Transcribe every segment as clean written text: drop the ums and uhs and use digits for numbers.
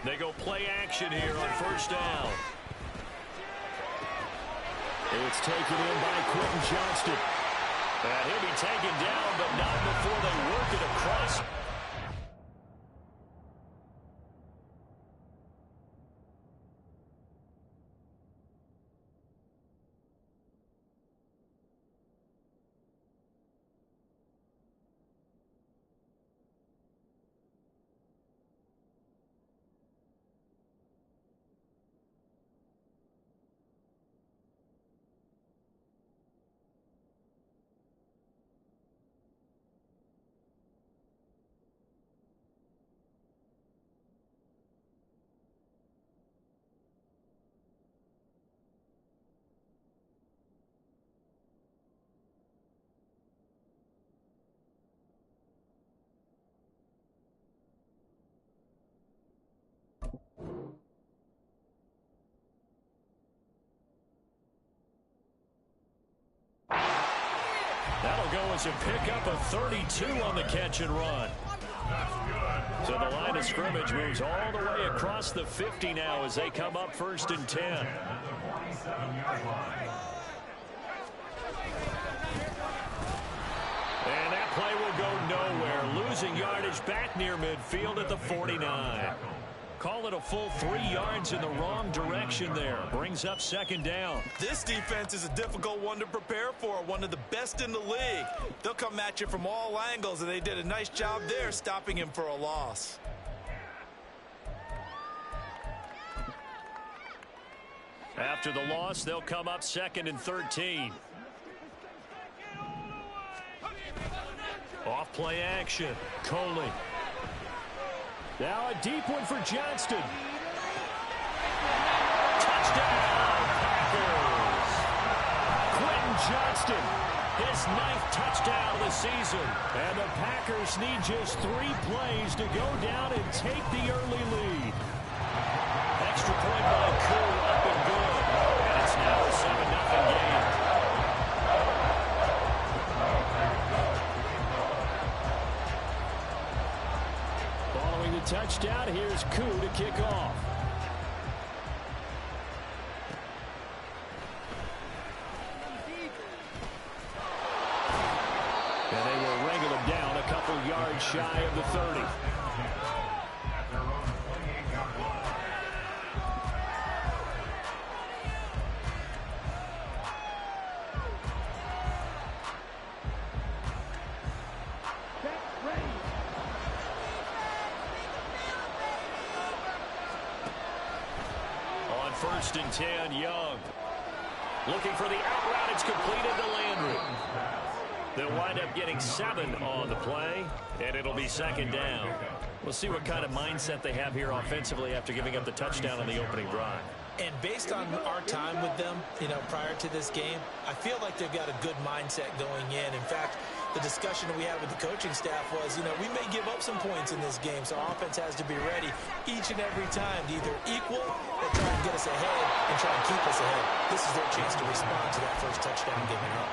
They go play action here on first down. It's taken in by Quentin Johnston. And he'll be taken down, but not before they work it across. That'll go as a pickup of 32 on the catch and run. So the line of scrimmage moves all the way across the 50 now as they come up first and 10. And that play will go nowhere. Losing yardage back near midfield at the 49. Call it a full 3 yards in the wrong direction there. Brings up second down. This defense is a difficult one to prepare for. One of the best in the league. They'll come at you from all angles, and they did a nice job there stopping him for a loss. After the loss, they'll come up second and 13. Off play action. Coley. Now a deep one for Johnston. Touchdown, Packers. Quentin Johnston, his 9th touchdown of the season. And the Packers need just 3 plays to go down and take the early lead. Extra point by Koo, up and good. And it's now a 7-0 game. Following the touchdown, here's Koo to kick off. And they will wrangle him down a couple yards shy of the 30. First and 10, Young. Looking for the out route. It's completed to Landry. They'll wind up getting 7 on the play, and it'll be second down. We'll see what kind of mindset they have here offensively after giving up the touchdown on the opening drive. And based on our time with them, prior to this game, I feel like they've got a good mindset going in. In fact, the discussion we had with the coaching staff was, we may give up some points in this game, so our offense has to be ready each and every time to either equal or try and get us ahead and try and keep us ahead. This is their chance to respond to that first touchdown given up.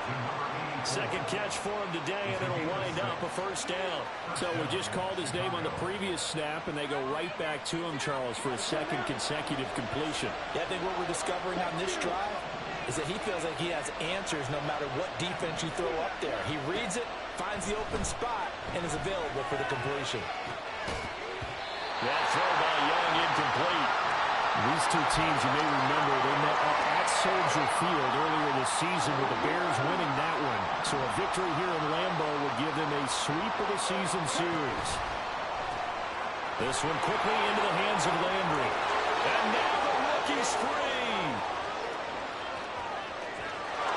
Second catch for him today, and it'll wind up a first down. So we just called his name on the previous snap, and they go right back to him, Charles, for a second consecutive completion. Yeah, I think what we're discovering on this drive is that he feels like he has answers no matter what defense you throw up there. He reads it, finds the open spot, and is available for the completion. That throw by Young incomplete. These two teams, you may remember, they met up at Soldier Field earlier this season with the Bears winning that one. So a victory here in Lambeau would give them a sweep of the season series. This one quickly into the hands of Landry. And now the rookie's free.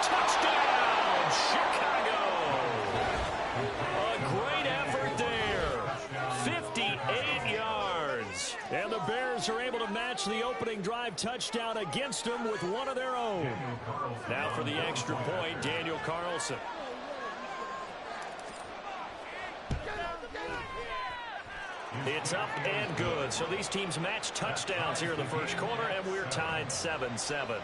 Touchdown, Chicago. A great effort there. 58 yards. And the Bears are able to match the opening drive touchdown against them with one of their own. Now for the extra point, Daniel Carlson. It's up and good. So these teams match touchdowns here in the first quarter, and we're tied 7-7.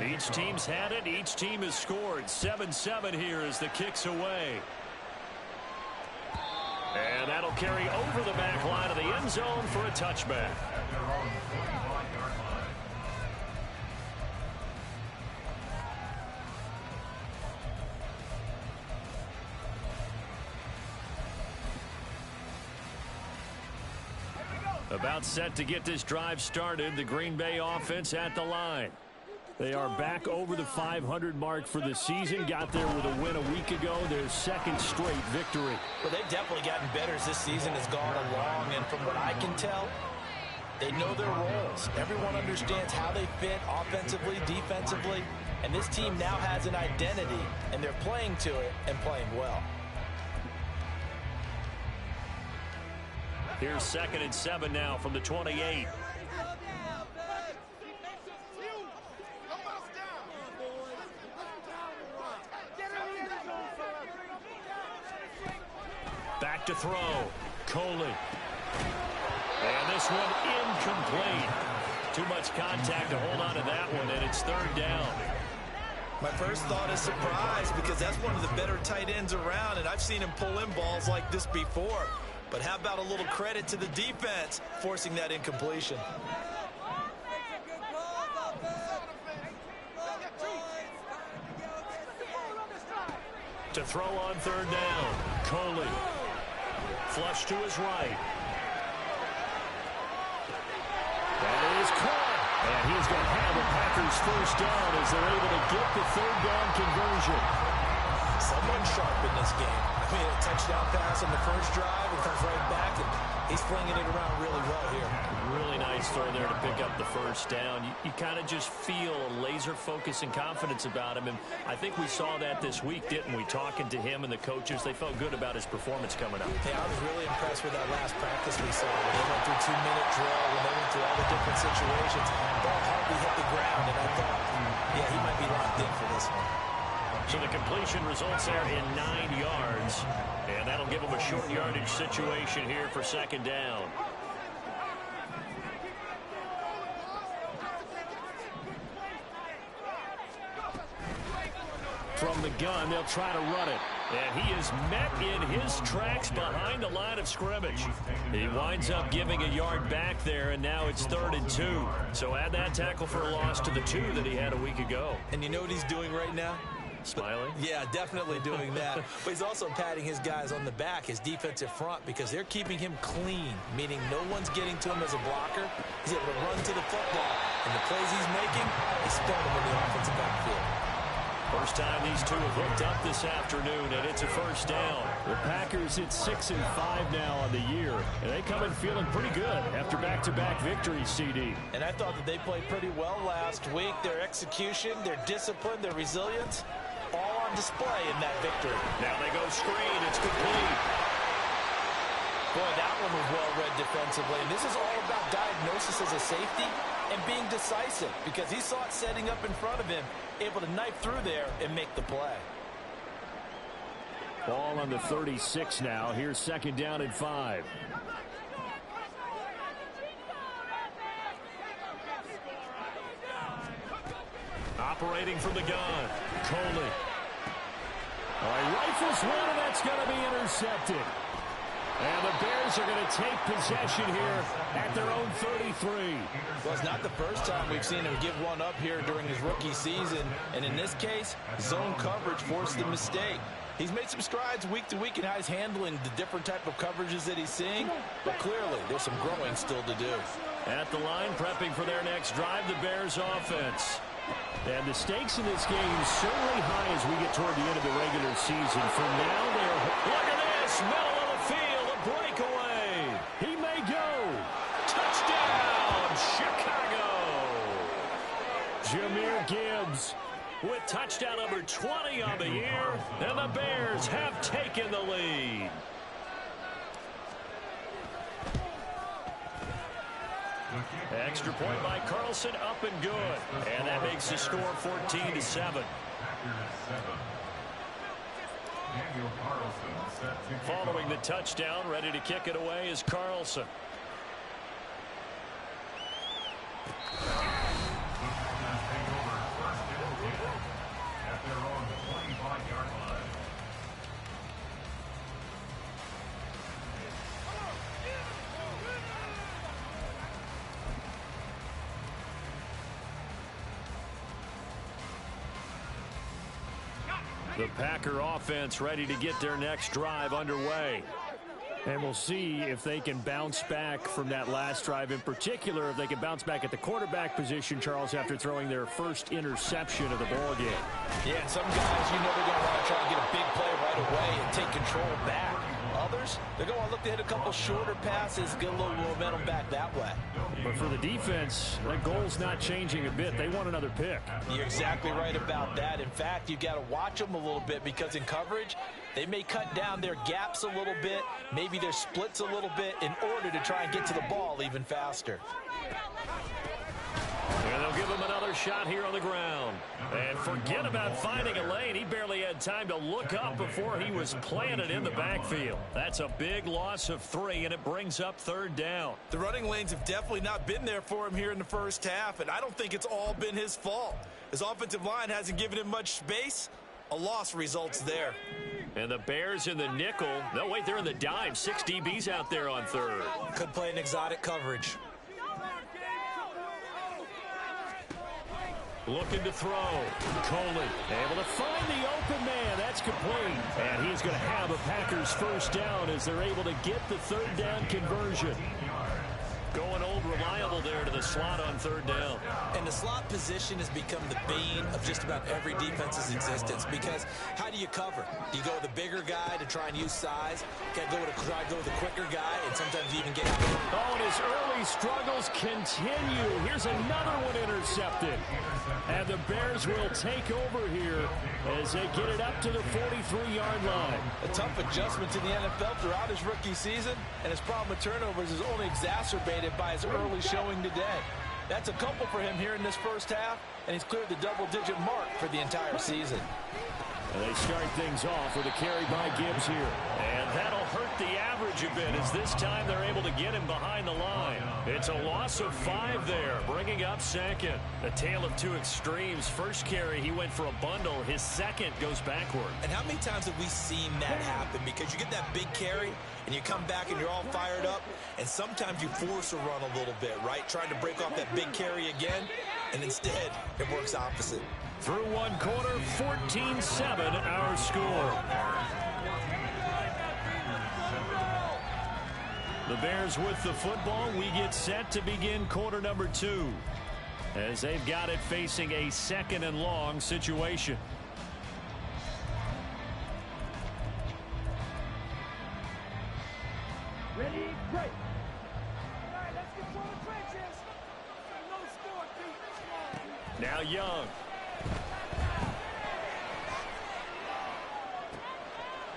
Each team's had it. Each team has scored. 7-7 here as the kick's away. And that'll carry over the back line of the end zone for a touchback. About set to get this drive started. The Green Bay offense at the line. They are back over the 500 mark for the season. Got there with a win a week ago. Their second straight victory. Well, they've definitely gotten better as this season has gone along. And from what I can tell, they know their roles. Everyone understands how they fit offensively, defensively. And this team now has an identity, and they're playing to it and playing well. Here's 2nd and 7 now from the 28. Back to throw. Coley. And this one incomplete. Too much contact to hold on to that one, and it's 3rd down. My first thought is surprise, because that's one of the better tight ends around, and I've seen him pull in balls like this before. But how about a little credit to the defense forcing that incompletion? To throw on 3rd down. Coley. Flush to his right. That is caught. And he's going to have the Packers 1st down as they're able to get the 3rd down conversion. Someone sharp in this game. I mean, a touchdown pass on the first drive and comes right back, and he's flinging it around really well here. Really nice throw there to pick up the 1st down. You kind of just feel a laser focus and confidence about him, and I think we saw that this week, didn't we? Talking to him and the coaches, they felt good about his performance coming up. Hey, I was really impressed with that last practice we saw. When they went through 2-minute drill, when they went through all the different situations, ball hardly hit the ground, and I thought, yeah, he might be locked in for this one. So the completion results there in 9 yards, and that'll give them a short yardage situation here for 2nd down. From the gun, they'll try to run it. And he is met in his tracks behind the line of scrimmage. He winds up giving a yard back there, and now it's 3rd and 2. So add that tackle for a loss to the 2 that he had a week ago. And you know what he's doing right now? Smiling? Yeah, definitely doing that. But he's also patting his guys on the back, his defensive front, because they're keeping him clean, meaning no one's getting to him as a blocker. He's able to run to the football. And the plays he's making, he's spelling them in the offensive backfield. First time these two have hooked up this afternoon, and it's a 1st down. The Packers hit 6 and 5 now on the year, and they come in feeling pretty good after back-to-back victories, CD. And I thought that they played pretty well last week. Their execution, their discipline, their resilience, all on display in that victory. Now they go screen. It's complete. Boy, that one was well-read defensively. And this is all about diagnosis as a safety and being decisive, because he saw it setting up in front of him, able to knife through there and make the play. Ball on the 36 now. Here's 2nd down and 5. Operating from the gun. Coley. All right, rifles one, and that's going to be intercepted. And the Bears are going to take possession here at their own 33. Well, it's not the first time we've seen him give one up here during his rookie season. And in this case, zone coverage forced the mistake. He's made some strides week to week in how he's handling the different type of coverages that he's seeing. But clearly, there's some growing still to do. At the line, prepping for their next drive, the Bears offense. And the stakes in this game certainly high as we get toward the end of the regular season. For now, they're... Look at this! Middle of the field, a breakaway. He may go. Touchdown, Chicago! Jahmyr Gibbs with touchdown number 20 on the year. And the Bears have taken the lead. Extra point by Carlson, up and good. And that makes the score 14-7. Following the touchdown, ready to kick it away is Carlson. The Packer offense ready to get their next drive underway. And we'll see if they can bounce back from that last drive, in particular, if they can bounce back at the quarterback position, Charles, after throwing their first interception of the ball game. Yeah, some guys, they're going to want to try to get a big play right away and take control back. Others, they're going to look to hit a couple shorter passes, get a little momentum back that way. But for the defense, that goal's not changing a bit. They want another pick. You're exactly right about that. In fact, you've got to watch them a little bit because in coverage, they may cut down their gaps a little bit, maybe their splits a little bit in order to try and get to the ball even faster. And they'll give him another shot here on the ground. And forget about finding a lane. He barely had time to look up before he was planted in the backfield. That's a big loss of 3, and it brings up 3rd down. The running lanes have definitely not been there for him here in the first half, and I don't think it's all been his fault. His offensive line hasn't given him much space. A loss results there. And the Bears in the nickel. No, wait, they're in the dime. 6 DBs out there on 3rd. Could play an exotic coverage. Looking to throw. Coley able to find the open man. That's complete. And he's going to have a Packers first down as they're able to get the 3rd down conversion. Going old reliable there to the slot on 3rd down. And the slot position has become the bane of just about every defense's existence because how do you cover? Do you go with the bigger guy to try and use size? Try to go with the quicker guy, and sometimes you even get out. Oh, and his early struggles continue. Here's another one intercepted. And the Bears will take over here as they get it up to the 43-yard line. A tough adjustment to the NFL throughout his rookie season, and his problem with turnovers is only exacerbated by his early showing today. That's a couple for him here in this first half, and he's cleared the double-digit mark for the entire season. And they start things off with a carry by Gibbs here. And that'll hurt the average a bit as this time they're able to get him behind the line. It's a loss of 5 there, bringing up 2nd. A tale of 2 extremes. First carry, he went for a bundle. His second goes backward. And how many times have we seen that happen? Because you get that big carry, and you come back and you're all fired up, and sometimes you force a run a little bit, right? Trying to break off that big carry again, and instead it works opposite. Through 1 quarter, 14-7 our score. The Bears with the football. We get set to begin quarter number 2 as they've got it facing a 2nd and long situation. Ready, break. All right, let's get to the trenches. No score, Pete. Now Young.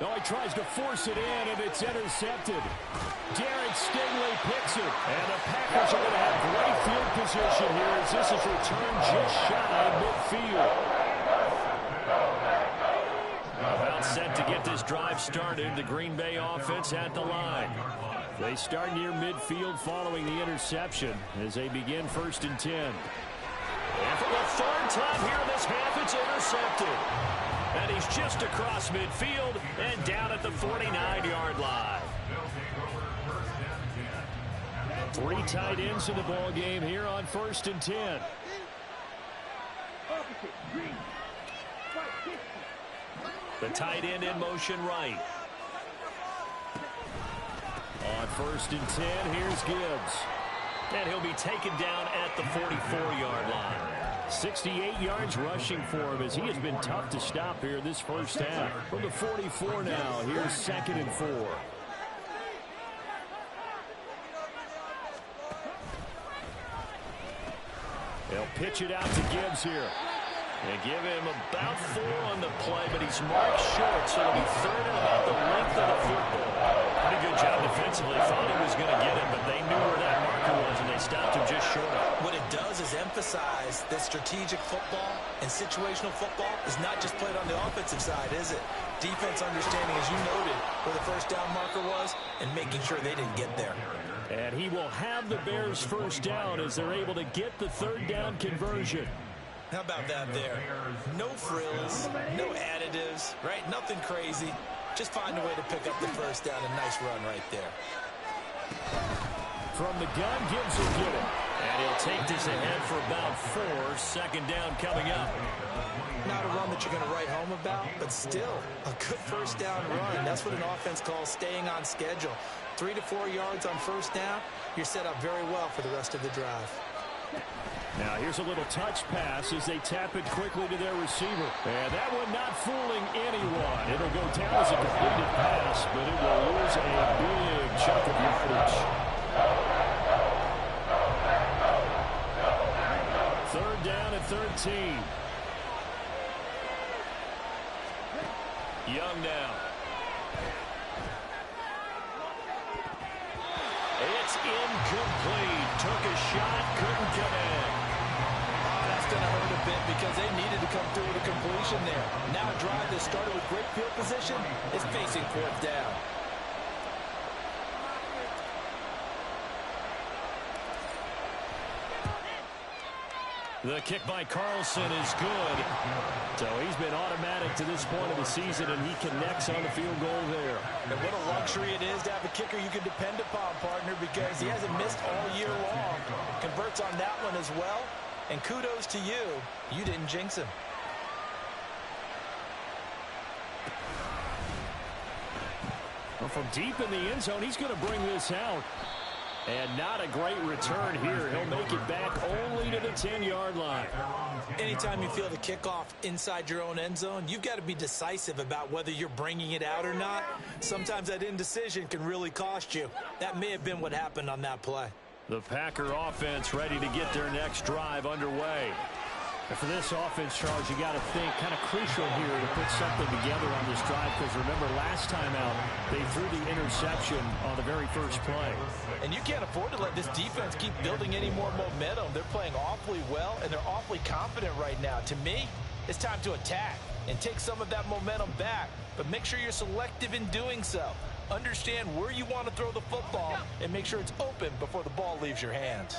No, he tries to force it in, and it's intercepted. Derek Stingley picks it. And the Packers are going to have great field position here as this is returned just shy of midfield. About set to get this drive started. The Green Bay offense at the line. They start near midfield following the interception as they begin 1st and 10. And for the 3rd time here in this half, it's intercepted. And he's just across midfield and down at the 49-yard line. 3 tight ends in the ball game here on 1st and 10. The tight end in motion right. On 1st and 10, here's Gibbs. And he'll be taken down at the 44-yard line. 68 yards rushing for him as he has been tough to stop here this first half. From the 44 now, here's 2nd and 4. They'll pitch it out to Gibbs here. They give him about 4 on the play, but he's marked short, so it'll be 3rd and about the length of the football. Pretty good job defensively. Thought he was going to get him, but they knew where that marker was, and they stopped him just short of. What it does is emphasize that strategic football and situational football is not just played on the offensive side, is it? Defense understanding, as you noted, where the 1st down marker was and making sure they didn't get there. And he will have the Bears first down as they're able to get the 3rd down conversion. How about that there? No frills, no additives, right? Nothing crazy. Just find a way to pick up the first down. A nice run right there. From the gun, Gibbs will get it. And he'll take this ahead for about 4. Second down coming up. Not a run that you're going to write home about, but still a good first down run. That's what an offense calls staying on schedule. 3 to 4 yards on first down, you're set up very well for the rest of the drive. Now here's a little touch pass as they tap it quickly to their receiver. And that one not fooling anyone. It'll go down as a completed pass, but it will lose a big chunk of yardage. Third down and 13. Young now. It's incomplete. Took a shot, couldn't connect. That's going to hurt a bit because they needed to come through with a completion there. Now a drive that started with great field position is facing 4th down. The kick by Carlson is good. So he's been automatic to this point of the season, and he connects on the field goal there. And what a luxury it is to have a kicker you can depend upon, partner, because he hasn't missed all year long. Converts on that one as well. And kudos to you. You didn't jinx him. Well, from deep in the end zone, he's going to bring this out. And not a great return here. He'll make it back only to the 10-yard line. Anytime you feel the kickoff inside your own end zone, you've got to be decisive about whether you're bringing it out or not. Sometimes that indecision can really cost you. That may have been what happened on that play. The Packer offense ready to get their next drive underway. And for this offense, Charles, you got to think kind of crucial here to put something together on this drive, because remember last time out they threw the interception on the very first play. And you can't afford to let this defense keep building any more momentum. They're playing awfully well, and they're awfully confident right now. To me, it's time to attack and take some of that momentum back, but make sure you're selective in doing so. Understand where you want to throw the football and make sure it's open before the ball leaves your hands.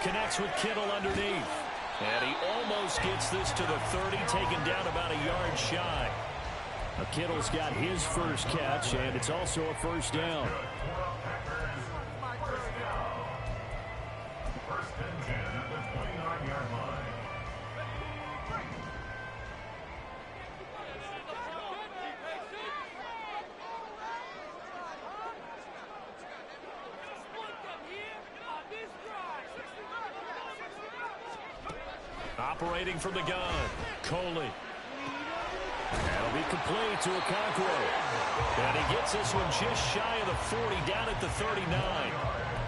Connects with Kittle underneath. And he almost gets this to the 30, taken down about a yard shy. Now Kittle's got his first catch, and it's also a first down. First and 10 at the 29-yard line. Operating from the gun, Coley. That'll be complete to Okonkwo. And he gets this one just shy of the 40, down at the 39.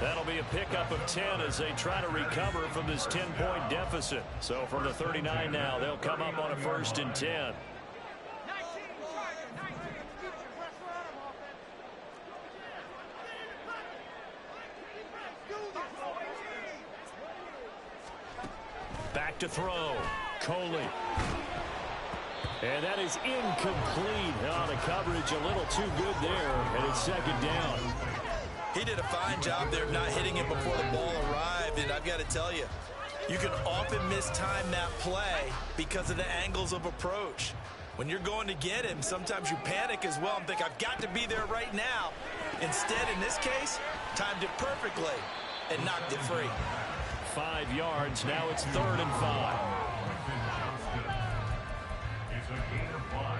That'll be a pickup of 10 as they try to recover from this 10-point deficit. So from the 39 now, they'll come up on a 1st and 10. Back to throw, Coley. And that is incomplete. Oh, the coverage a little too good there, and it's 2nd down. He did a fine job there of not hitting it before the ball arrived, and I've got to tell you, you can often mistime that play because of the angles of approach. When you're going to get him, sometimes you panic as well and think, I've got to be there right now. Instead, in this case, timed it perfectly and knocked it free. 5 yards, now it's 3rd and 5. It's a gain of 5.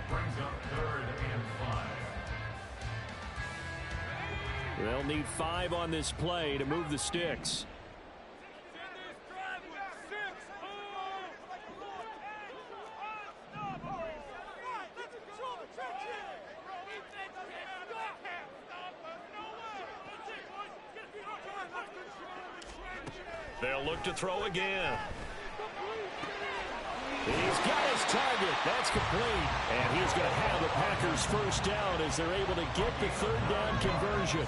Brings up 3rd and 5. They'll need 5 on this play to move the sticks. They'll look to throw again. He's got his target. That's complete. And he's going to have the Packers first down as they're able to get the 3rd down conversion.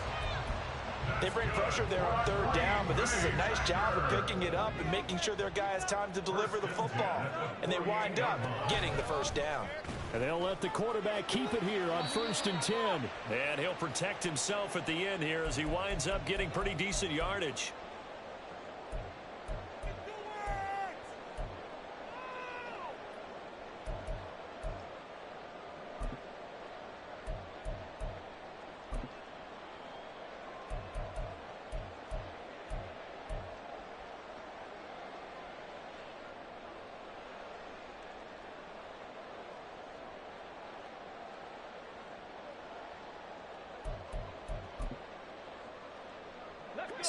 They bring pressure there on 3rd down, but this is a nice job of picking it up and making sure their guy has time to deliver the football. And they wind up getting the first down. And they'll let the quarterback keep it here on 1st and 10. And he'll protect himself at the end here as he winds up getting pretty decent yardage.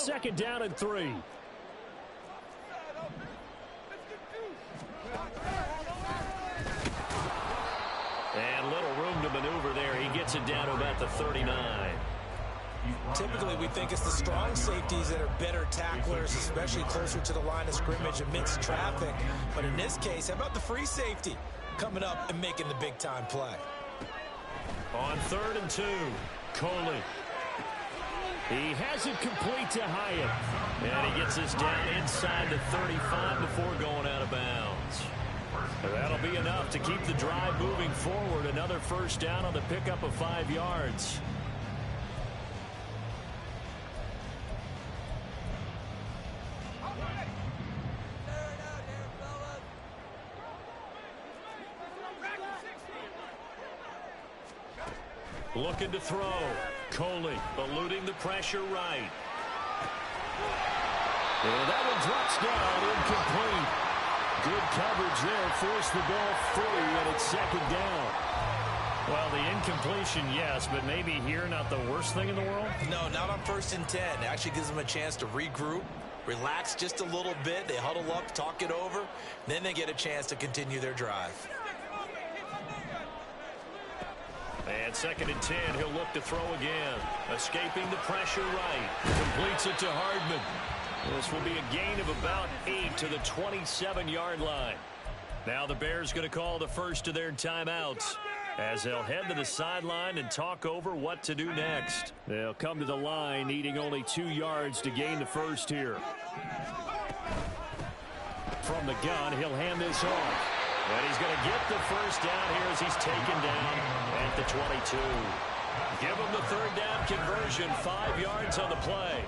second down and 3. And little room to maneuver there. He gets it down to about the 39. Typically, we think it's the strong safeties that are better tacklers, especially closer to the line of scrimmage amidst traffic. But in this case, how about the free safety coming up and making the big-time play? On 3rd and 2, Coley. He has it complete to Hyatt. And he gets this down inside the 35 before going out of bounds. That'll be enough to keep the drive moving forward. Another first down on the pickup of 5 yards. Looking to throw. Coley eluding the pressure right. And that one drops down, incomplete. Good coverage there, forced the ball free, and it's 2nd down. Well, the incompletion, yes, but maybe here not the worst thing in the world? No, not on 1st and 10. It actually gives them a chance to regroup, relax just a little bit. They huddle up, talk it over, then they get a chance to continue their drive. And 2nd and 10, he'll look to throw again. Escaping the pressure right. Completes it to Hardman. This will be a gain of about 8 to the 27-yard line. Now the Bears going to call the first of their timeouts as they'll head to the sideline and talk over what to do next. They'll come to the line needing only 2 yards to gain the first here. From the gun, he'll hand this off. And he's going to get the first down here as he's taken down at the 22. Give him the 3rd down conversion, 5 yards on the play.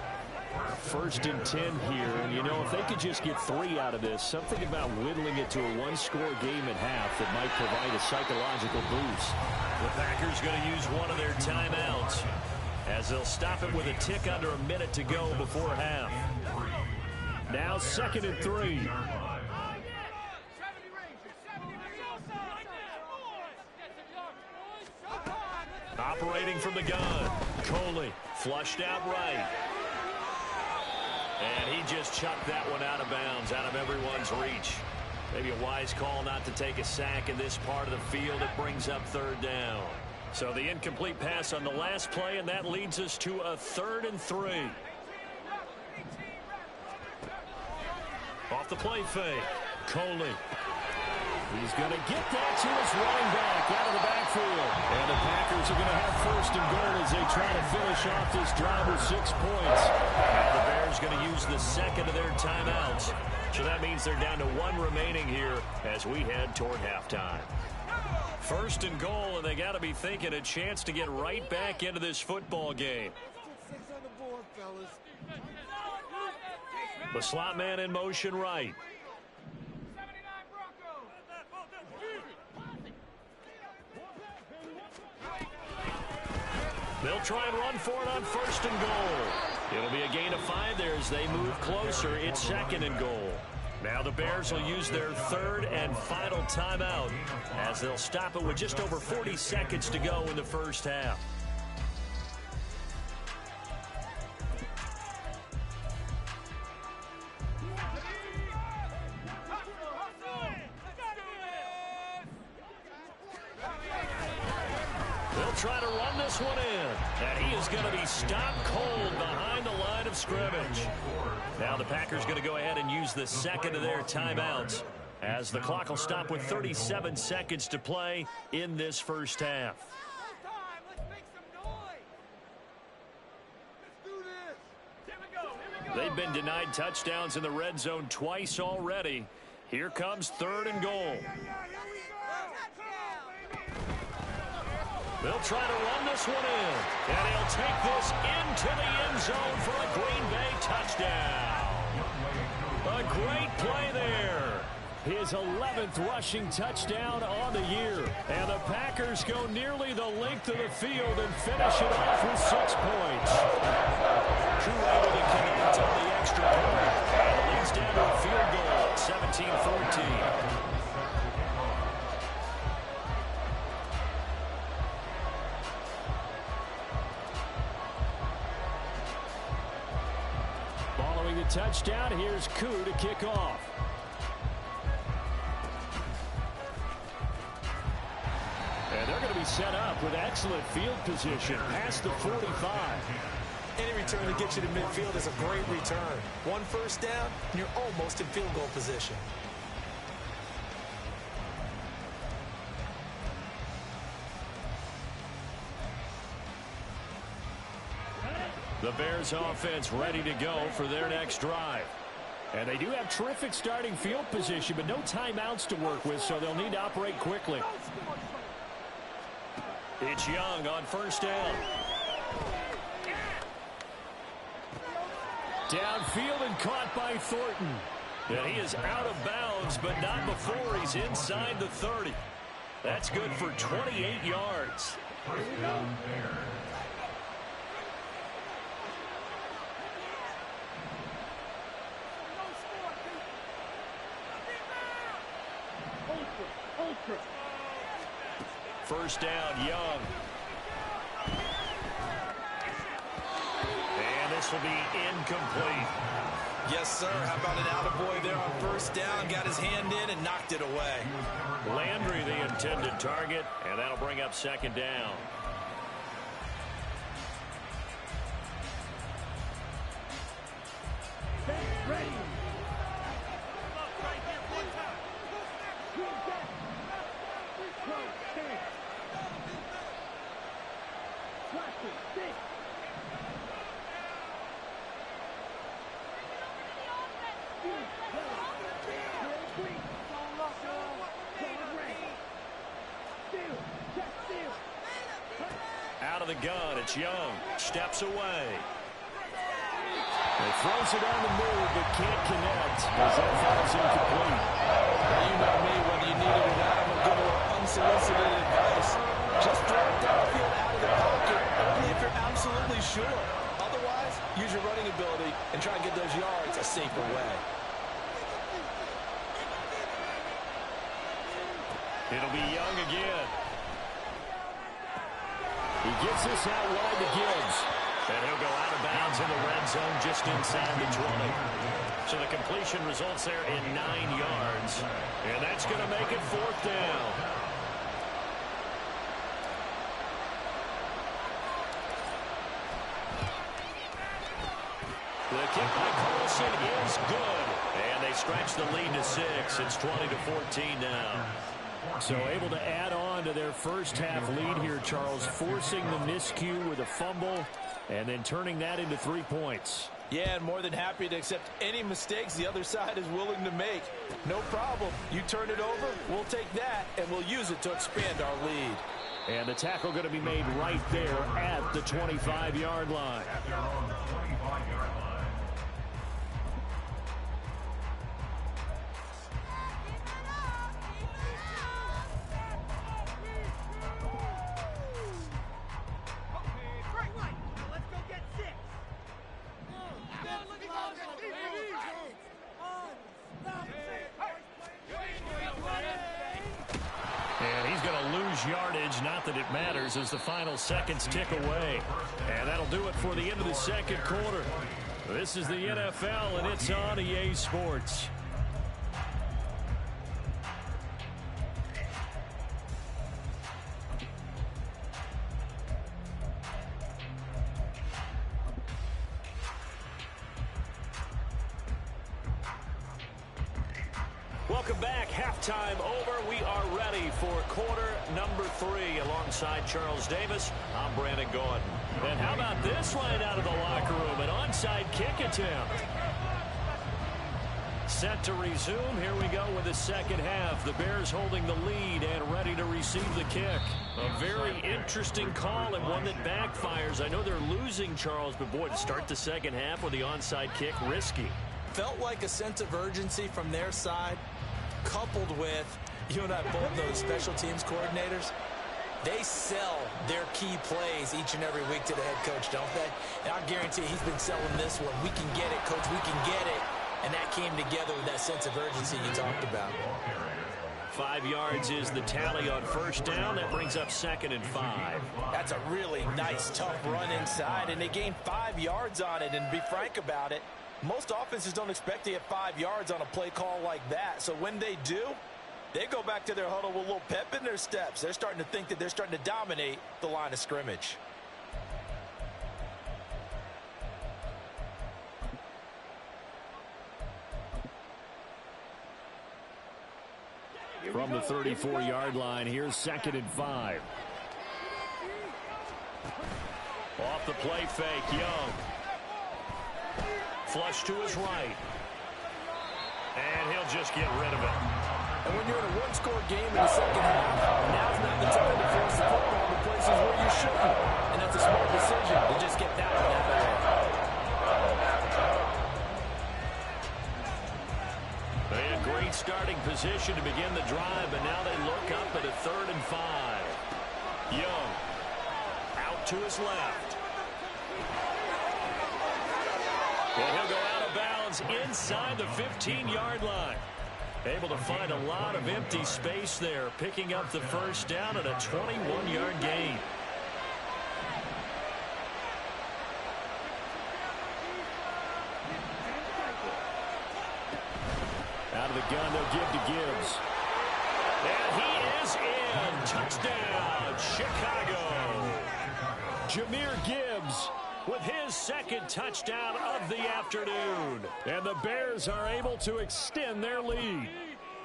1st and 10 here, and you know, if they could just get 3 out of this, something about whittling it to a 1-score game at half that might provide a psychological boost. The Packers going to use one of their timeouts as they'll stop it with a tick under a minute to go before half. Now 2nd and 3. Operating from the gun. Coley flushed out right. And he just chucked that one out of bounds, out of everyone's reach. Maybe a wise call not to take a sack in this part of the field. It brings up 3rd down. So the incomplete pass on the last play, and that leads us to a 3rd and 3. Off the play fake. Coley. He's going to get that to his running back out of the backfield. And the Packers are going to have 1st and goal as they try to finish off this drive with 6 points. Now the Bears going to use the 2nd of their timeouts. So that means they're down to 1 remaining here as we head toward halftime. 1st and goal, and they got to be thinking a chance to get right back into this football game. The slot man in motion right. They'll try and run for it on 1st and goal. It'll be a gain of 5 there as they move closer. It's 2nd and goal. Now the Bears will use their 3rd and final timeout as they'll stop it with just over 40 seconds to go in the first half. They'll try to run this one in, and he is going to be stopped cold behind the line of scrimmage. Now the Packers going to go ahead and use the 2nd of their timeouts as the clock will stop with 37 seconds to play in this first half. They've been denied touchdowns in the red zone twice already. Here comes 3rd and goal. They'll try to run this one in, and he'll take this into the end zone for a Green Bay touchdown. A great play there. His 11th rushing touchdown on the year. And the Packers go nearly the length of the field and finish it off with 6 points. Drew able to connect on the extra point. And it leads down to a field goal at 17-14. touchdown. Here's Koo to kick off. And they're going to be set up with excellent field position past the 45. Any return that gets you to midfield is a great return. One first down, and you're almost in field goal position. The Bears offense ready to go for their next drive. And they do have terrific starting field position, but no timeouts to work with, so they'll need to operate quickly. It's Young on first down. Downfield and caught by Thornton. And he is out of bounds, but not before he's inside the 30. That's good for 28 yards. First down, Bears. First down, Young. And this will be incomplete. Yes, sir. How about an attaboy there on first down? Got his hand in and knocked it away. Landry the intended target, and that'll bring up second down. Ready. Out of the gun, it's Young. Steps away. He throws it on the move, but can't connect as that falls incomplete. You know me, whether you need it or not, I'm a good or unsolicited advice. Just throw it downfield out of the pocket, only if you're absolutely sure. Otherwise, use your running ability and try and get those yards a safer way. It'll be Young again. He gets this out wide to Gibbs. And he'll go out of bounds in the red zone just inside the 20. So the completion results there in 9 yards. And that's going to make it fourth down. The kick by Carlson is good. And they stretch the lead to 6. It's 20-14 now. So able to add on to their first half lead here, Charles, forcing the miscue with a fumble and then turning that into 3 points. Yeah, and more than happy to accept any mistakes the other side is willing to make. No problem. You turn it over, we'll take that, and we'll use it to expand our lead. And the tackle going to be made right there at the 25-yard line. At their own 25-yard line. Yardage, not that it matters, as the final seconds tick away. And that'll do it for the end of the second quarter. This is the NFL, and it's on EA Sports. Welcome back. Halftime over. We are ready for quarter number 3 alongside Charles Davis. I'm Brandon Gordon. And how about this right out of the locker room? An onside kick attempt. Set to resume. Here we go with the second half. The Bears holding the lead and ready to receive the kick. A very interesting call and one that backfires. I know they're losing, Charles, but boy, to start the second half with the onside kick, risky. Felt like a sense of urgency from their side, coupled with, you and I both know the special teams coordinators, they sell their key plays each and every week to the head coach, don't they? And I guarantee he's been selling this one. We can get it, coach, we can get it. And that came together with that sense of urgency you talked about. 5 yards is the tally on first down. That brings up 2nd and 5. That's a really nice, tough run inside, and they gained 5 yards on it. And to be frank about it, Most offenses don't expect to get 5 yards on a play call like that. So when they do, they go back to their huddle with a little pep in their steps. They're starting to think that they're starting to dominate the line of scrimmage. From the 34-yard line, here's 2nd and 5. Off the play fake, Young. Flush to his right. And he'll just get rid of it. And when you're in a one-score game in the second half, now's not the time to force the football to places where you shouldn't. And that's a smart decision to just get that one out of the way. They had great starting position to begin the drive, but now they look up at a 3rd and 5. Young out to his left. And he'll go out of bounds inside the 15-yard line. Able to find a lot of empty space there, picking up the first down at a 21-yard gain. Out of the gun, they'll give to Gibbs. And he is in. Touchdown, Chicago. Jahmyr Gibbs with his 2nd touchdown of the afternoon. And the Bears are able to extend their lead.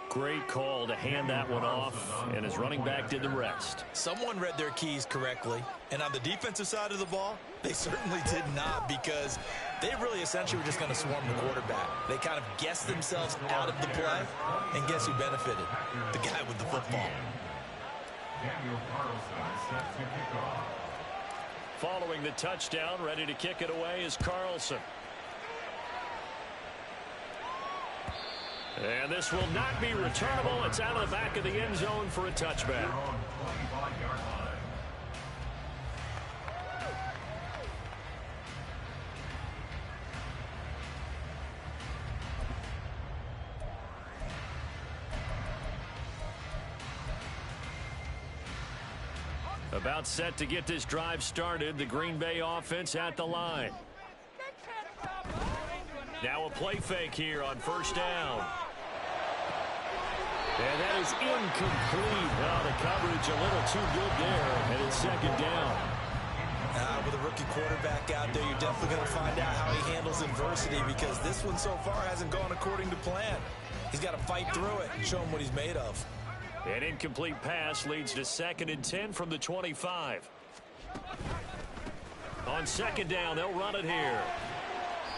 Great call to hand that one off, and his running back did the rest. Someone read their keys correctly, and on the defensive side of the ball, they certainly did not, because they really essentially were just going to swarm the quarterback. They kind of guessed themselves out of the play, and guess who benefited? The guy with the football. Daniel Carlson set to kick off. Following the touchdown, ready to kick it away is Carlson. And this will not be returnable. It's out of the back of the end zone for a touchback. On 25-yard line. About set to get this drive started. The Green Bay offense at the line. Now a play fake here on 1st down. And that is incomplete. Well, the coverage a little too good there, and it's 2nd down. With a rookie quarterback out there, you're definitely going to find out how he handles adversity, because this one so far hasn't gone according to plan. He's got to fight through it and show him what he's made of. An incomplete pass leads to 2nd and 10 from the 25. On 2nd down, they'll run it here.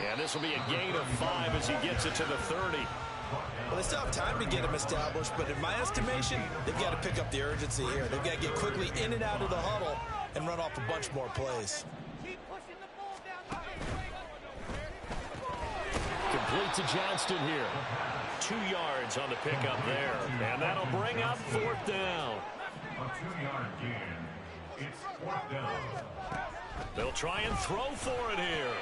And this will be a gain of 5 as he gets it to the 30. Well, they still have time to get him established, but in my estimation, they've got to pick up the urgency here. They've got to get quickly in and out of the huddle and run off a bunch more plays. Complete to Johnston here. 2 yards on the pickup there. And that'll bring up 4th down. A 2-yard gain. It's 4th down. They'll try and throw for it here.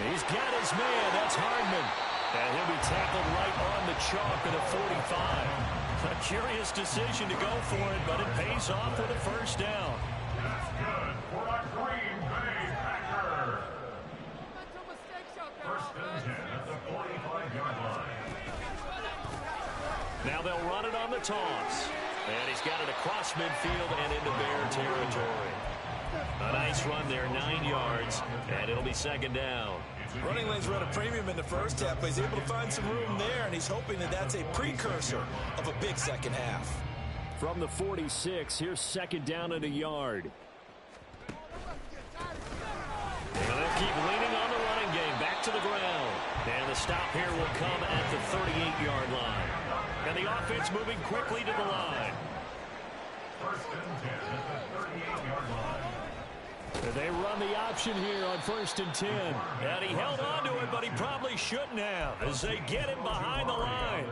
He's got his man. That's Hardman. And he'll be tackled right on the chalk at a 45. A curious decision to go for it, but it pays off with a 1st down. That's good for a Green Bay Packer. 1st and 10 at the 45-yard line. Now they'll run it on the toss. And he's got it across midfield and into Bear territory. A nice run there, 9 yards, and it'll be 2nd down. Running lanes run a premium in the first half, but he's able to find some room there, and he's hoping that that's a precursor of a big second half. From the 46, here's 2nd down and a yard. And they'll keep leaning on the running game, back to the ground. And the stop here will come at the 38-yard line. And the offense moving quickly to the line. 1st and 10 at the 38-yard line. And they run the option here on 1st and 10. And he held on to it, but he probably shouldn't have as they get him behind the line.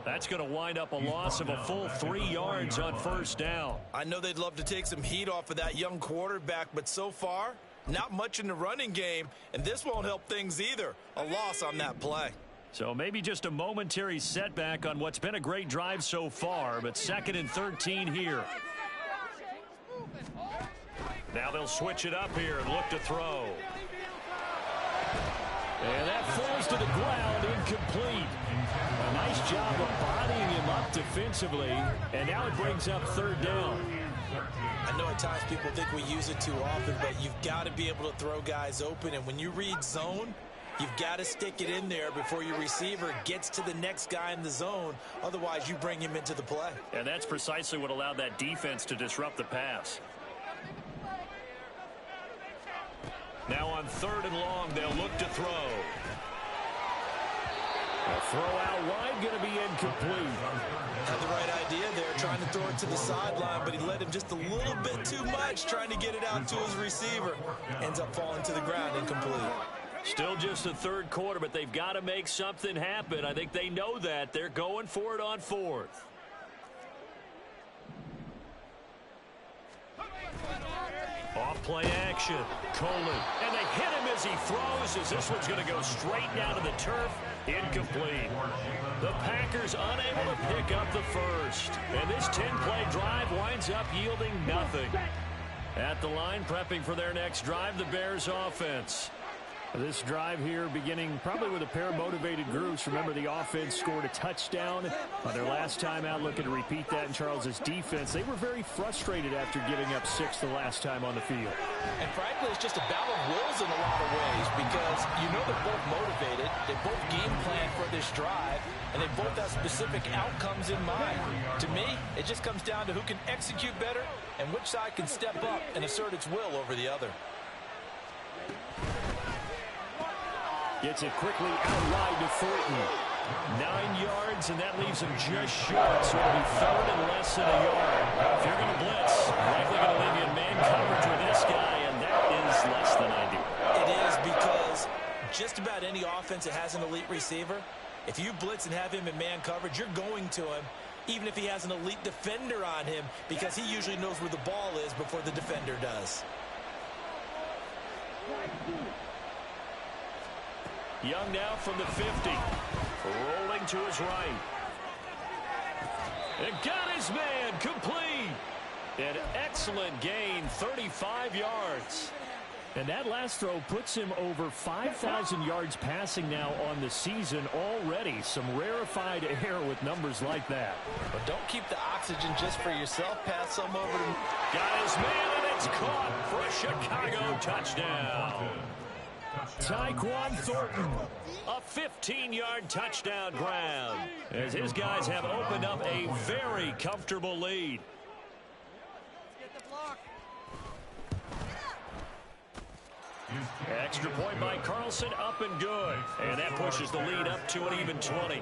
That's going to wind up a loss of a full 3 yards on 1st down. I know they'd love to take some heat off of that young quarterback, but so far, not much in the running game, and this won't help things either. A loss on that play. So maybe just a momentary setback on what's been a great drive so far, but 2nd and 13 here. Now they'll switch it up here and look to throw. And that falls to the ground, incomplete. A nice job of bodying him up defensively, and now it brings up third down. I know at times people think we use it too often, but you've got to be able to throw guys open, and when you read zone, you've got to stick it in there before your receiver gets to the next guy in the zone. Otherwise, you bring him into the play. And that's precisely what allowed that defense to disrupt the pass. Now on third and long, they'll look to throw. A throw out wide, going to be incomplete. Had the right idea there, trying to throw it to the sideline, but he led him just a little bit too much, trying to get it out to his receiver. Ends up falling to the ground, incomplete. Still just the third quarter, but they've got to make something happen. I think they know that. They're going for it on fourth. Off play action. Colin. And they hit him as he throws, as this one's going to go straight down to the turf. Incomplete. The Packers unable to pick up the first. And this 10-play drive winds up yielding nothing. At the line, prepping for their next drive, the Bears offense. This drive here beginning probably with a pair of motivated groups. Remember, the offense scored a touchdown on their last time out, looking to repeat that in Charles's defense. They were very frustrated after giving up 6 the last time on the field. And frankly, it's just a battle of wills in a lot of ways, because you know they're both motivated, they both game plan for this drive, and they both have specific outcomes in mind. To me, it just comes down to who can execute better and which side can step up and assert its will over the other. Gets it quickly out wide to Thornton. 9 yards, and that leaves him just short, so it'll be third and less than a yard. If you're going to blitz, likely going to leave you in man coverage with this guy, and that is less than ideal. It is, because just about any offense that has an elite receiver, if you blitz and have him in man coverage, you're going to him, even if he has an elite defender on him, because he usually knows where the ball is before the defender does. Young now from the 50. Rolling to his right. And got his man complete. An excellent gain, 35 yards. And that last throw puts him over 5,000 yards passing now on the season already. Some rarefied air with numbers like that. But don't keep the oxygen just for yourself. Pass some over to... Got his man, and it's caught for a Chicago touchdown. Tyquan Thornton, a 15-yard touchdown grab, as his guys have opened up a very comfortable lead. Extra point by Carlson, up and good. And that pushes the lead up to an even 20.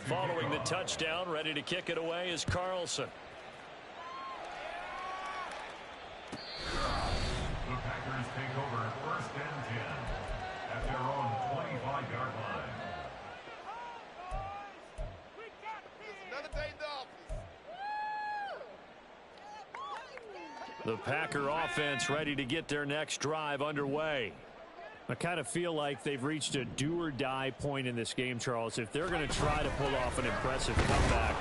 Following the touchdown, ready to kick it away is Carlson. The Packers take over first and 10 at their own 25-yard line. Another day off. The Packer offense ready to get their next drive underway. I kind of feel like they've reached a do-or-die point in this game, Charles. If they're going to try to pull off an impressive comeback,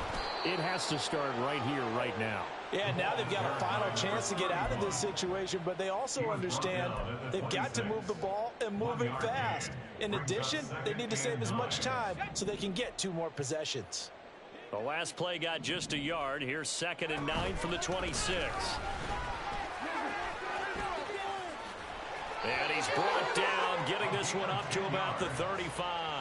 it has to start right here, right now. Yeah, now they've got a final chance to get out of this situation, but they also understand they've got to move the ball and move it fast. In addition, they need to save as much time so they can get 2 more possessions. The last play got just a yard. Here's 2nd and 9 from the 26. And he's brought down, getting this one up to about the 35.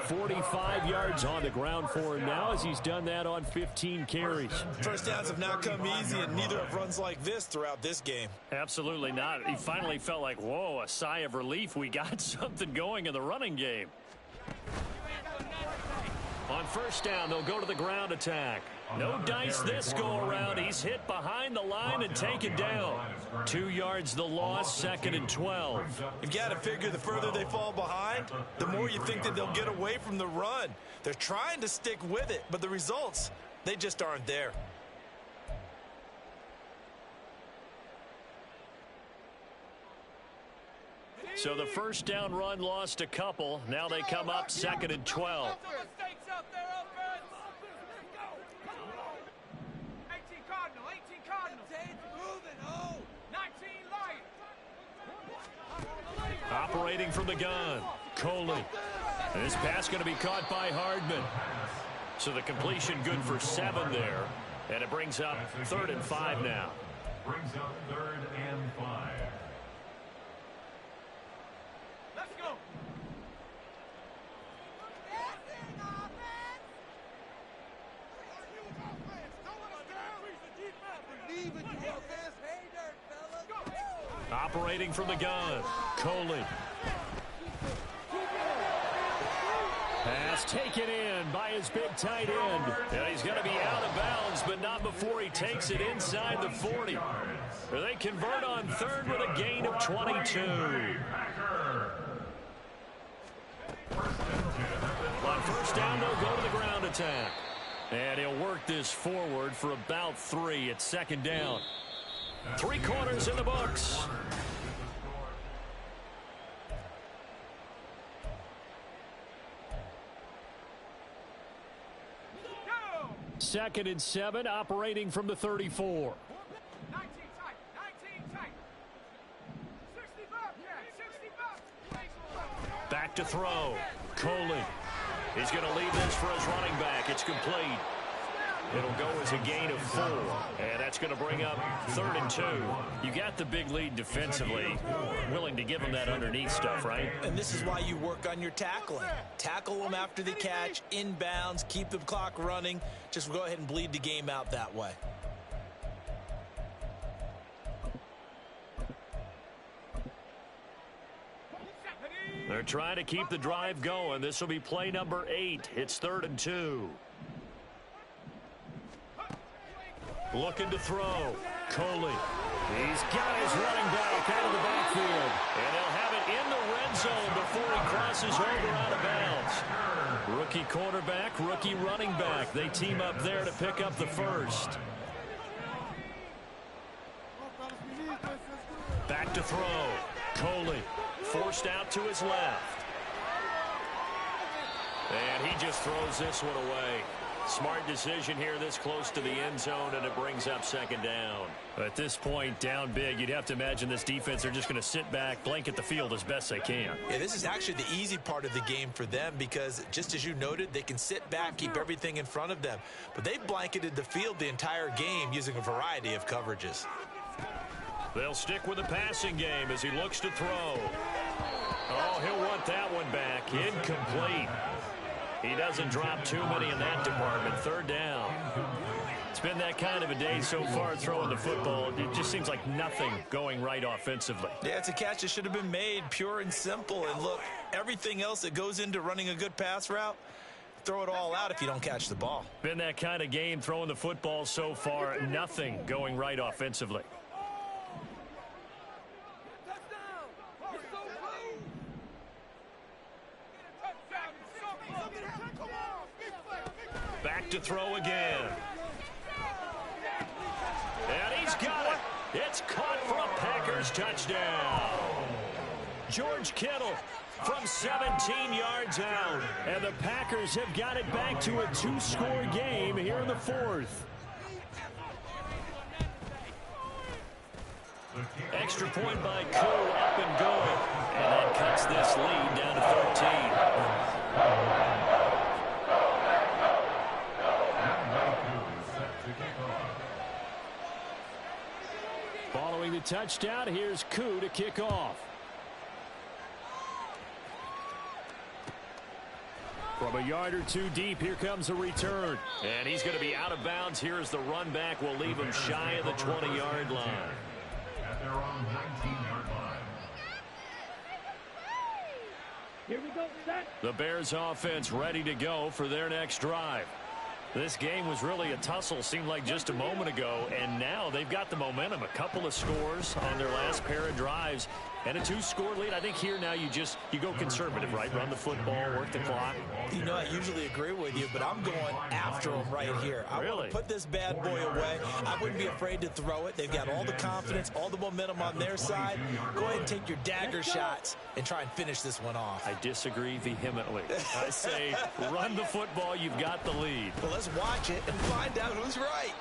45 yards on the ground for him now, as he's done that on 15 carries. First downs have not come easy, and neither have runs like this throughout this game. Absolutely not. He finally felt like, whoa, a sigh of relief. We got something going in the running game. On first down, they'll go to the ground attack. No dice this go-around. He's hit behind the line and taken down. 2 yards the loss, 2nd and 12. You've got to figure the further they fall behind, the more you think that they'll get away from the run. They're trying to stick with it, but the results, they just aren't there. So the first down run lost a couple. Now they come up 2nd and 12. 18 Cardinal. Moving. Oh. Operating from the gun, Coley. And this pass going to be caught by Hardman. So the completion good for 7 there. And it brings up 3rd and 5 now. Brings up 3rd and 5. Let's go. Operating from the gun, Coley. Pass taken in by his big tight end. And he's going to be out of bounds, but not before he takes it inside the 40. They convert on 3rd with a gain of 22. On 1st down, they'll go to the ground attack. And he'll work this forward for about 3 at 2nd down. 3 quarters in the books. Go. 2nd and 7, operating from the 34. 19 tight. 19 tight. 65. Yeah, 65. Back to throw. Coley. He's going to leave this for his running back. It's complete. It'll go as a gain of 4. And that's going to bring up 3rd and 2. You got the big lead defensively. Willing to give them that underneath stuff, right? And this is why you work on your tackling. Tackle them after the catch, inbounds, keep the clock running. Just go ahead and bleed the game out that way. They're trying to keep the drive going. This will be play number 8. It's 3rd and 2. Looking to throw. Coley. He's got his running back out of the backfield. And he'll have it in the red zone before he crosses over out of bounds. Rookie quarterback, rookie running back. They team up there to pick up the 1st. Back to throw. Coley. Forced out to his left. And he just throws this one away. Smart decision here this close to the end zone, and it brings up 2nd down. At this point, down big, you'd have to imagine this defense are just going to sit back, blanket the field as best they can. Yeah, this is actually the easy part of the game for them because, just as you noted, they can sit back, keep everything in front of them. But they've blanketed the field the entire game using a variety of coverages. They'll stick with the passing game as he looks to throw. Oh, he'll want that one back. Incomplete. He doesn't drop too many in that department. 3rd down. It's been that kind of a day so far throwing the football. It just seems like nothing going right offensively. Yeah, it's a catch that should have been made, pure and simple. And look, everything else that goes into running a good pass route, throw it all out if you don't catch the ball. Been that kind of game throwing the football so far. Nothing going right offensively. Back to throw again. And he's got it. It's caught for a Packers touchdown. George Kittle from 17 yards out. And the Packers have got it back to a 2-score game here in the 4th. Extra point by Koo, up and going. And that cuts this lead down to 13. Following the touchdown, here's Koo to kick off. From a yard or 2 deep, here comes a return. And he's going to be out of bounds. Here's the run back. Will leave him shy of the 20-yard line. At their own 19-yard line. Here we go, set. The Bears offense ready to go for their next drive. This game was really a tussle, seemed like just a moment ago, and now they've got the momentum. A couple of scores on their last pair of drives, and a 2-score lead. I think here now you go conservative, right? Run the football, work the clock. You know, I usually agree with you, but I'm going after them right here. I want to put this bad boy away. I wouldn't be afraid to throw it. They've got all the confidence, all the momentum on their side. Go ahead and take your dagger shots and try and finish this one off. I disagree vehemently. I say run the football. You've got the lead. Well, let's watch it and find out who's right.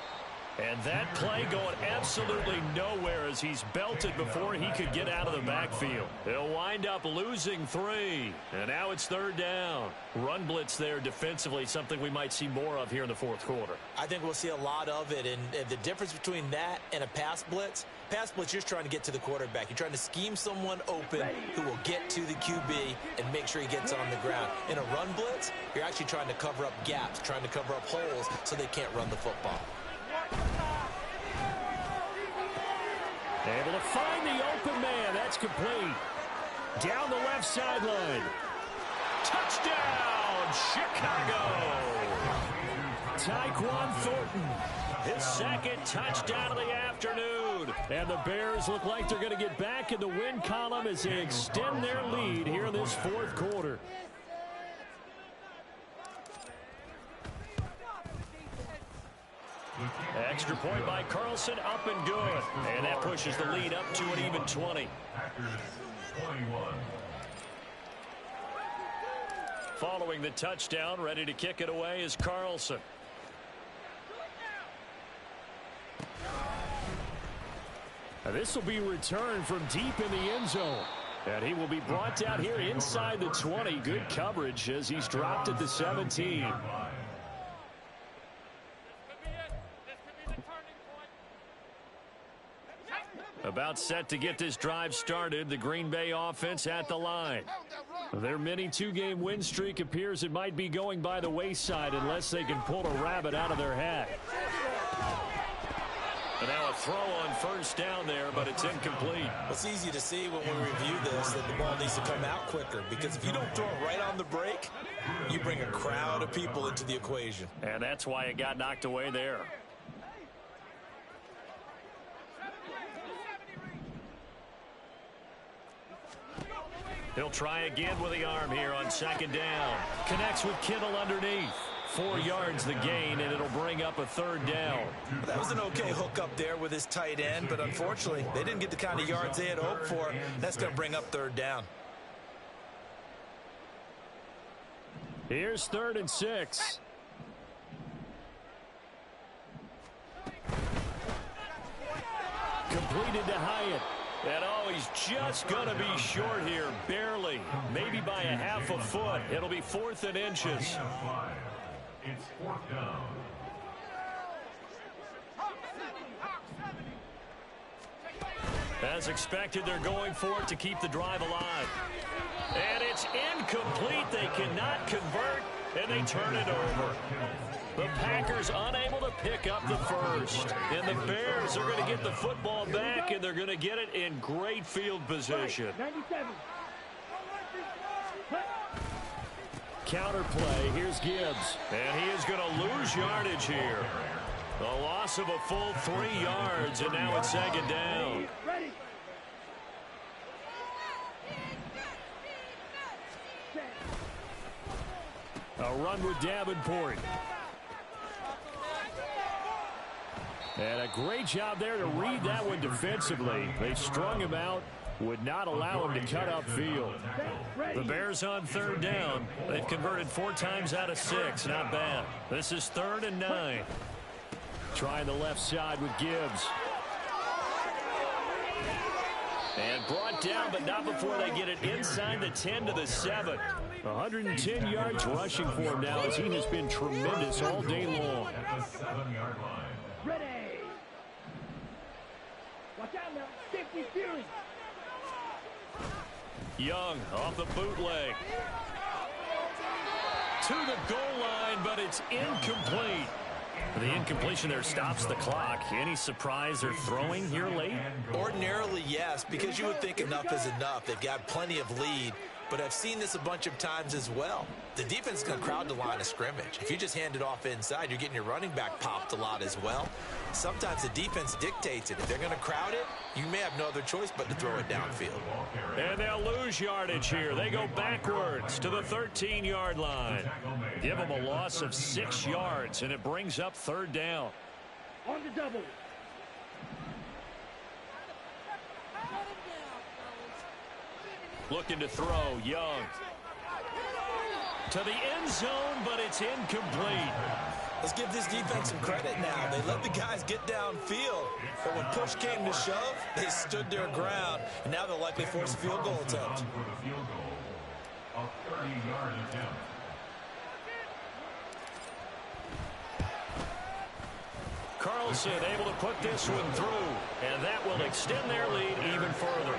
And that play going absolutely nowhere as he's belted before he could get out of the backfield. He'll wind up losing 3. And now it's 3rd down. Run blitz there defensively, something we might see more of here in the 4th quarter. I think we'll see a lot of it. And the difference between that and a pass blitz, you're just trying to get to the quarterback. You're trying to scheme someone open who will get to the QB and make sure he gets on the ground. In a run blitz, you're actually trying to cover up gaps, trying to cover up holes so they can't run the football. Able to find the open man. That's complete. Down the left sideline. Touchdown, Chicago. Tyquan Thornton, his 2nd touchdown of the afternoon. And the Bears look like they're going to get back in the win column as they extend their lead here in this 4th quarter. Extra point by Carlson, up and good. And that pushes the lead up to an even 20. Following the touchdown, ready to kick it away is Carlson. This will be returned from deep in the end zone. And he will be brought down here inside the 20. Good coverage as he's dropped at the 17. About set to get this drive started. The Green Bay offense at the line. Their mini 2-game win streak appears it might be going by the wayside unless they can pull a rabbit out of their hat. And now a throw on 1st down there, but it's incomplete. Well, it's easy to see when we review this that the ball needs to come out quicker, because if you don't throw it right on the break, you bring a crowd of people into the equation. And that's why it got knocked away there. He'll try again with the arm here on 2nd down. Connects with Kittle underneath. 4 yards the gain, and it'll bring up a 3rd down. That was an okay hook up there with his tight end, but unfortunately, they didn't get the kind of yards they had hoped for. That's going to bring up 3rd down. Here's 3rd and 6. Completed to Hyatt. And oh, he's just going to be short here, barely, maybe by a half a foot. It'll be 4th and inches. It's 4th down. As expected, they're going for it to keep the drive alive. And it's incomplete. They cannot convert, and they turn it over. The Packers unable to pick up the first. And the Bears are going to get the football back, and they're going to get it in great field position. 97. Counter play. Here's Gibbs. And he is going to lose yardage here. A loss of a full 3 yards, and now it's 2nd down. Ready. A run with Davenport. And a great job there to read that one defensively. They strung him out, would not allow him to cut upfield. The Bears on 3rd down. They've converted 4 times out of 6. Not bad. This is 3rd and 9. Trying the left side with Gibbs. And brought down, but not before they get it inside the 10 to the 7. 110 yards rushing for him now as he has been tremendous all day long. At the 7-yard line. Ready. Watch out now. 50 Fury. Young off the bootleg. To the goal line, but it's incomplete. The incompletion there stops the clock. Any surprise they're throwing here late? Ordinarily, yes, because you would think enough is enough. They've got plenty of lead, but I've seen this a bunch of times as well. The defense is going to crowd the line of scrimmage. If you just hand it off inside, you're getting your running back popped a lot as well. Sometimes the defense dictates it. If they're going to crowd it, you may have no other choice but to throw it downfield. And they'll lose yardage here. They go backwards to the 13-yard line. Give them a loss of 6 yards, and it brings up 3rd down. On the double. Looking to throw, Young. To the end zone, but it's incomplete. Let's give this defense some credit now. They let the guys get downfield, but when push came to shove, they stood their ground, and now they'll likely force a field goal attempt. For the field goal, a 30-yard attempt. Carlson able to put this one through, and that will extend their lead even further.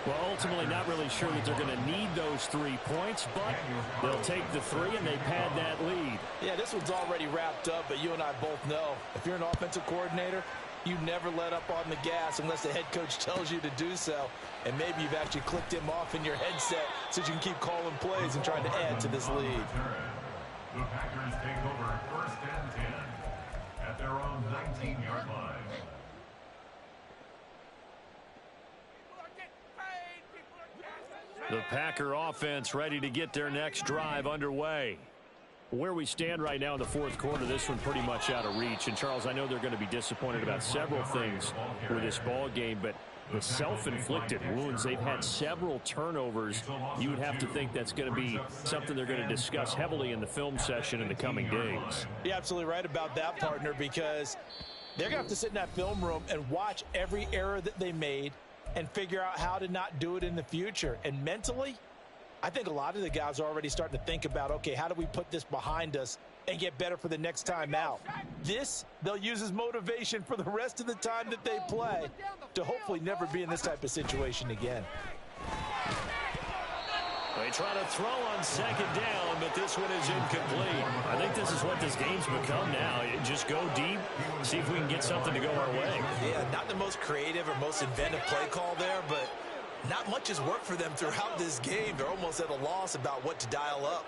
Well, ultimately not really sure that they're going to need those 3 points, but they'll take the 3 and they pad that lead. Yeah, this one's already wrapped up, but you and I both know if you're an offensive coordinator, you never let up on the gas unless the head coach tells you to do so. And maybe you've actually clicked him off in your headset so you can keep calling plays and trying to add to this lead. The Packers take over 1st and 10 at their own 19-yard line. The Packer offense ready to get their next drive underway. Where we stand right now in the 4th quarter, this one pretty much out of reach. And, Charles, I know they're going to be disappointed about several things with this ball game, but the self-inflicted wounds, they've had several turnovers. You would have to think that's going to be something they're going to discuss heavily in the film session in the coming days. You're absolutely right about that, partner, because they're going to have to sit in that film room and watch every error that they made and figure out how to not do it in the future. And mentally, I think a lot of the guys are already starting to think about, okay, how do we put this behind us and get better for the next time out? This, they'll use as motivation for the rest of the time that they play to hopefully never be in this type of situation again. They try to throw on 2nd down, but this one is incomplete. I think this is what this game's become now. Just go deep, see if we can get something to go our way. Yeah, not the most creative or most inventive play call there, but not much has worked for them throughout this game. They're almost at a loss about what to dial up.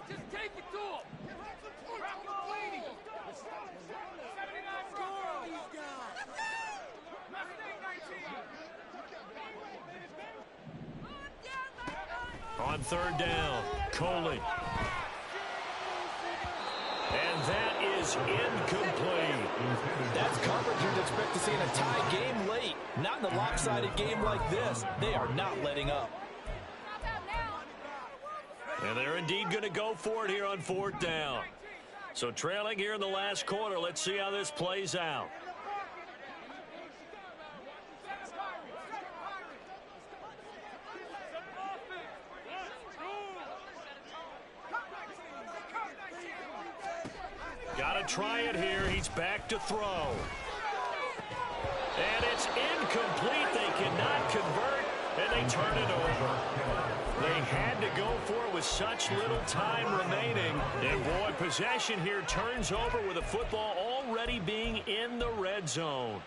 Just take it to him. On 3rd down, Coley. And that is incomplete. That's coverage you'd expect to see in a tie game late. Not in a lopsided game like this. They are not letting up. And they're indeed going to go for it here on 4th down. So trailing here in the last quarter, let's see how this plays out. Got to try it here. He's back to throw. And it's incomplete. They cannot convert, and they turn it over. They had to go for it with such little time remaining. And, boy, possession here turns over with the football already being in the red zone.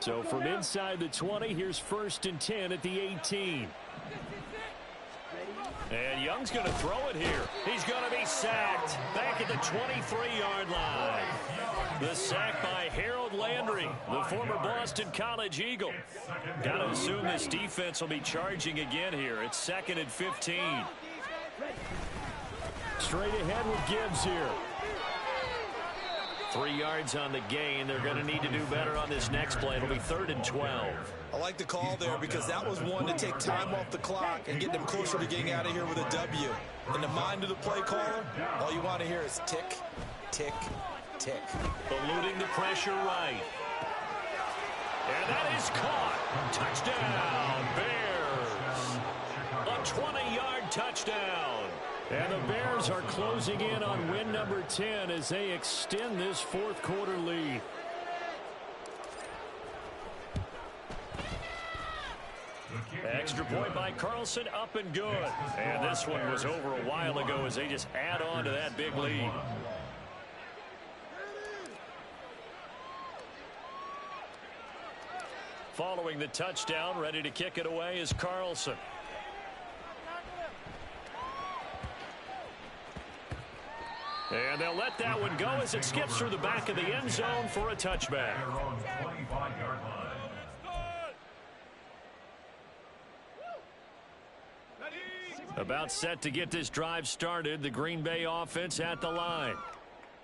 So from inside the 20, here's 1st and 10 at the 18. And Young's going to throw it here. He's going to be sacked back at the 23-yard line. The sack by Harold Landry, the former Boston College Eagle. Got to assume this defense will be charging again here. It's 2nd and 15. Straight ahead with Gibbs here. 3 yards on the gain. They're going to need to do better on this next play. It'll be 3rd and 12. I like the call there because that was one to take time off the clock and get them closer to getting out of here with a W. In the mind of the play caller, all you want to hear is tick, tick, tick. Eluding the pressure right. And that is caught. Touchdown, Bears. A 20-yard touchdown. And the Bears are closing in on win number 10 as they extend this 4th quarter lead. Extra point by Carlson, up and good. And this one was over a while ago as they just add on to that big lead. Following the touchdown, ready to kick it away is Carlson. And they'll let that one go as it skips through the back of the end zone for a touchback. About set to get this drive started. The Green Bay offense at the line.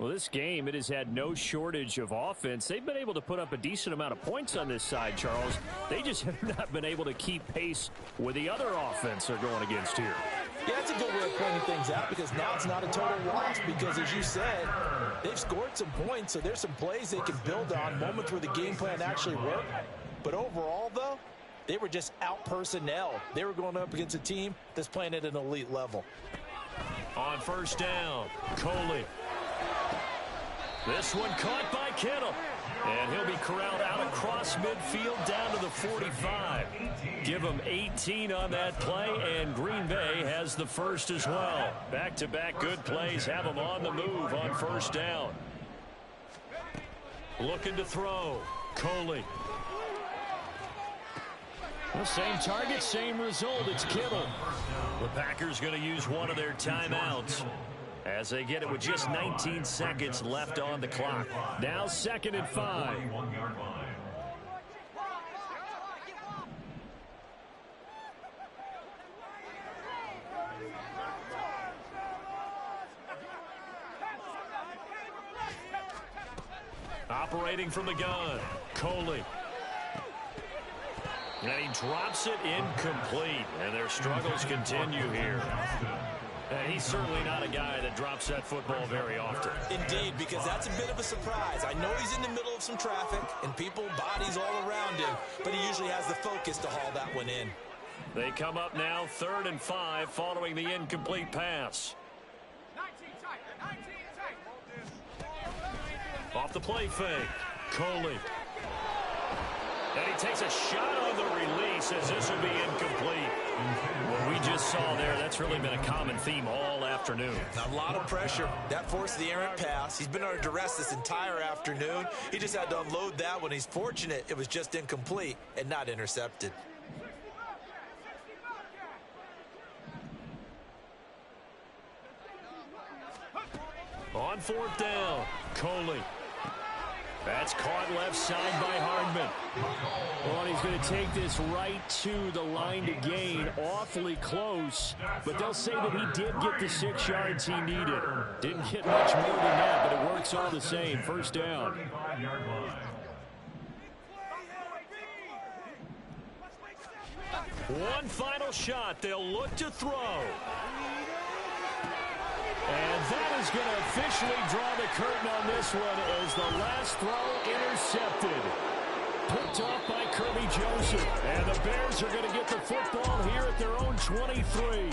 Well, this game, it has had no shortage of offense. They've been able to put up a decent amount of points on this side, Charles. They just have not been able to keep pace with the other offense they're going against here. Yeah, that's a good way of pointing things out because now it's not a total loss because, as you said, they've scored some points, so there's some plays they can build on, moments where the game plan actually worked. But overall, though, they were just out-personnel. They were going up against a team that's playing at an elite level. On first down, Coley. This one caught by Kittle. And he'll be corralled out across midfield down to the 45. Give him 18 on that play, and Green Bay has the first as well. Back-to-back good plays have them on the move on first down. Looking to throw. Coley. Well, same target, same result. It's Kittle. The Packers going to use one of their timeouts as they get it with just 19 seconds left on the clock. Now 2nd and 5. Operating from the gun, Coley. And he drops it incomplete. And their struggles continue here. And he's certainly not a guy that drops that football very often. Indeed, because that's a bit of a surprise. I know he's in the middle of some traffic and people, bodies all around him, but he usually has the focus to haul that one in. They come up now 3rd and 5 following the incomplete pass. 19 tight. Off the play fake, Coley. And he takes a shot on the release as this will be incomplete. What we just saw there, that's really been a common theme all afternoon. A lot of pressure. That forced the errant pass. He's been under duress this entire afternoon. He just had to unload that one. He's fortunate it was just incomplete and not intercepted. On 4th down, Coley. That's caught left side by Hardman. Well, he's going to take this right to the line to gain. Awfully close, but they'll say that he did get the 6 yards he needed. Didn't get much more than that, but it works all the same. First down. One final shot. They'll look to throw. And that is going to officially draw the curtain on this one as the last throw intercepted. Picked off by Kirby Joseph. And the Bears are going to get the football here at their own 23.